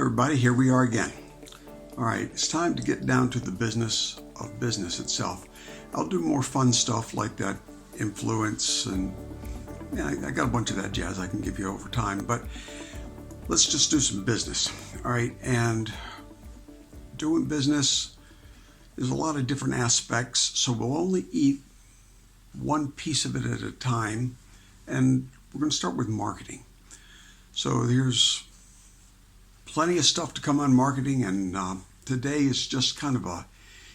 everybody, here we are again. All right, it's time to get down to the business of business itself. I'll do more fun stuff like that influence and I got a bunch of that jazz I can give you over time, but let's just do some business. All right, and doing business, there's a lot of different aspects, so we'll only eat one piece of it at a time, and we're going to start with marketing. So there's plenty of stuff to come on marketing, and today is just kind of a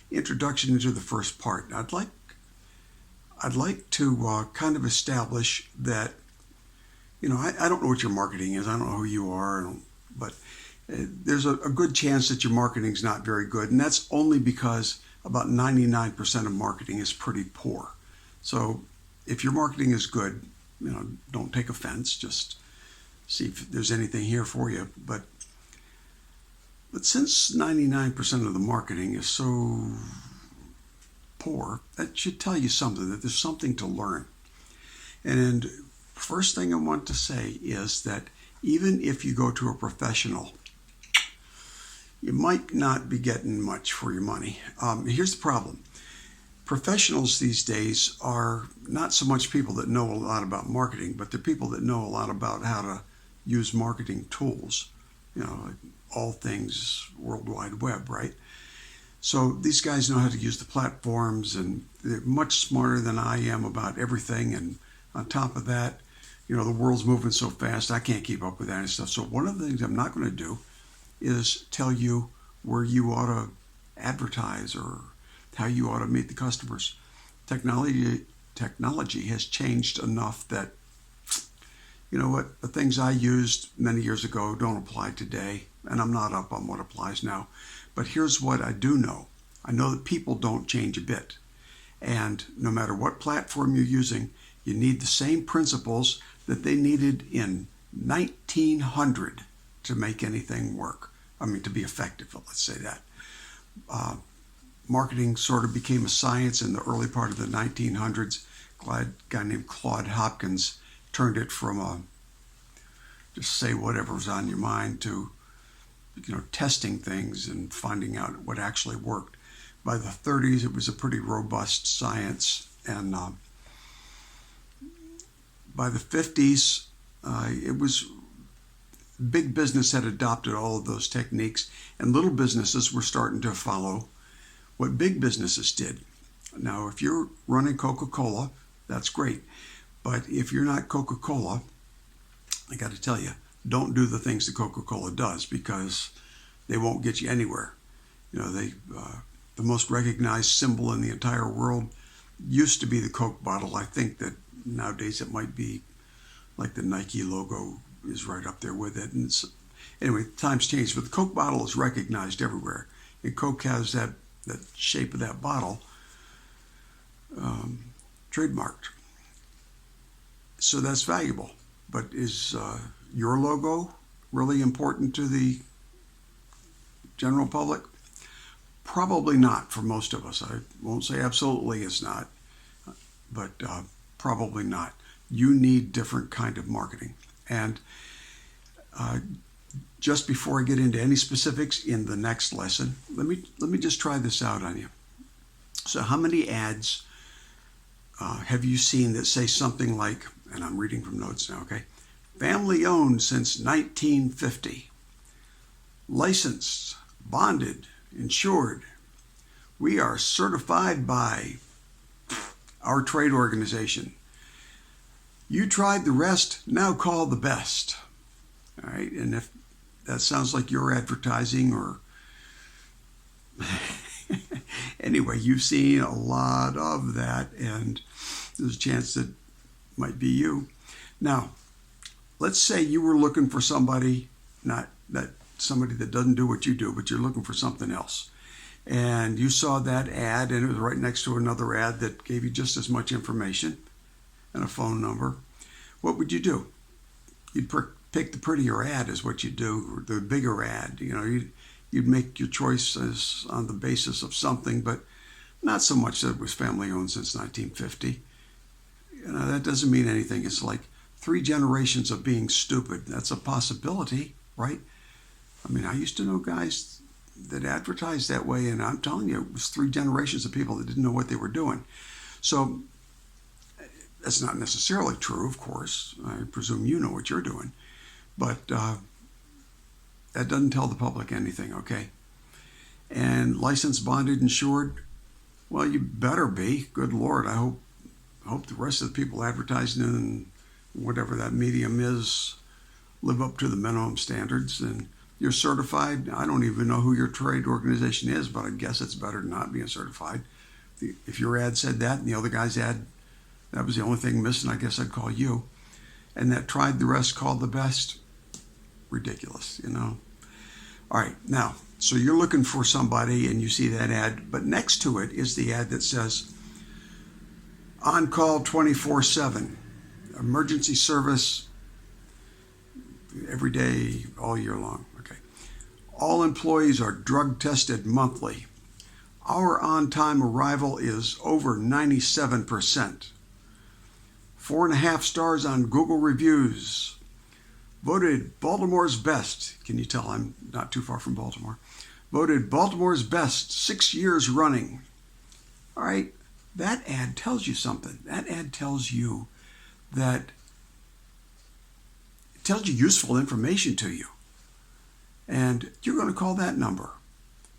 introduction into the first part. I'd like to kind of establish that, I don't know what your marketing is. I don't know who you are, but there's a good chance that your marketing is not very good, and that's only because about 99% of marketing is pretty poor. So if your marketing is good, don't take offense. Just see if there's anything here for you. But since 99% of the marketing is so poor, that should tell you something, that there's something to learn. And first thing I want to say is that even if you go to a professional, you might not be getting much for your money. Here's the problem. Professionals these days are not so much people that know a lot about marketing, but they're people that know a lot about how to use marketing tools, like all things World Wide Web, right? So these guys know how to use the platforms, and they're much smarter than I am about everything. And on top of that, the world's moving so fast, I can't keep up with that and stuff. So one of the things I'm not going to do is tell you where you ought to advertise or how you ought to meet the customers. Technology has changed enough that, the things I used many years ago don't apply today, and I'm not up on what applies now. But here's what I do know. I know that people don't change a bit. And no matter what platform you're using, you need the same principles that they needed in 1900 to make anything work. To be effective, let's say that. Marketing sort of became a science in the early part of the 1900s. A guy named Claude Hopkins turned it from just say whatever was on your mind to testing things and finding out what actually worked. By the 30s, it was a pretty robust science, and by the 50s, it was big business had adopted all of those techniques, and little businesses were starting to follow what big businesses did. Now, if you're running Coca-Cola, that's great, but if you're not Coca-Cola, I got to tell you, don't do the things that Coca-Cola does, because they won't get you anywhere. The most recognized symbol in the entire world used to be the Coke bottle. I think that nowadays it might be like the Nike logo is right up there with it. And anyway, times changed, but the Coke bottle is recognized everywhere. And Coke has that shape of that bottle trademarked. So that's valuable. But is your logo really important to the general public? Probably not for most of us. I won't say absolutely it's not, but probably not. You need different kind of marketing. And just before I get into any specifics in the next lesson, let me just try this out on you. So how many ads have you seen that say something like, and I'm reading from notes now, okay? Family owned since 1950. Licensed, bonded, insured. We are certified by our trade organization. You tried the rest, now call the best. All right, and if that sounds like your advertising or anyway, you've seen a lot of that, and there's a chance that might be you. Now, let's say you were looking for somebody, not that somebody that doesn't do what you do, but you're looking for something else. And you saw that ad, and it was right next to another ad that gave you just as much information and a phone number. What would you do? You'd pick the prettier ad is what you do, or the bigger ad. You'd make your choices on the basis of something, but not so much that it was family owned since 1950. That doesn't mean anything. It's like 3 generations of being stupid. That's a possibility, right? I mean, I used to know guys that advertised that way, and I'm telling you, it was 3 generations of people that didn't know what they were doing. So that's not necessarily true, of course. I presume you know what you're doing. But that doesn't tell the public anything, okay? And licensed, bonded, insured, well, you better be. Good Lord, I hope the rest of the people advertising in whatever that medium is live up to the minimum standards. And you're certified. I don't even know who your trade organization is, but I guess it's better than not being certified. If your ad said that and the other guy's ad, that was the only thing missing, I guess I'd call you. And that tried the rest, called the best. Ridiculous, you know. All right, now, so you're looking for somebody and you see that ad, but next to it is the ad that says, on call 24/7, emergency service every day, all year long. Okay. All employees are drug tested monthly. Our on-time arrival is over 97%. 4.5 stars on Google reviews. Voted Baltimore's best. Can you tell I'm not too far from Baltimore? Voted Baltimore's best 6 years running. All right, that ad tells you something. That ad tells you that, it tells you useful information to you. And you're going to call that number.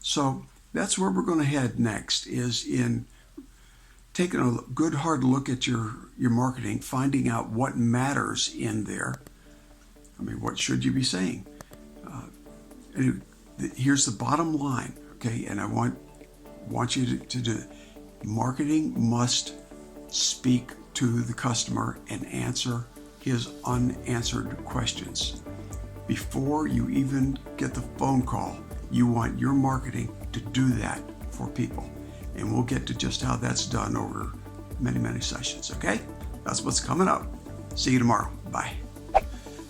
So that's where we're going to head next, is in taking a good hard look at your marketing, finding out what matters in there. I mean, what should you be saying? Anyway, here's the bottom line, okay? And I want you to do it. Marketing must speak to the customer and answer his unanswered questions. Before you even get the phone call, you want your marketing to do that for people. And we'll get to just how that's done over many, many sessions, okay? That's what's coming up. See you tomorrow. Bye.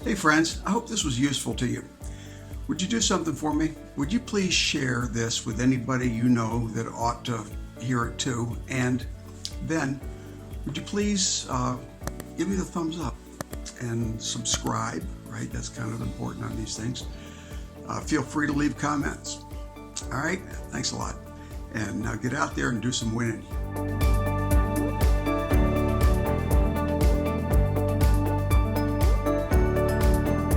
Hey friends, I hope this was useful to you. Would you do something for me? Would you please share this with anybody you know that ought to hear it too? And then would you please give me the thumbs up and subscribe, right? That's kind of important on these things. Feel free to leave comments. All right, thanks a lot. And now get out there and do some winning.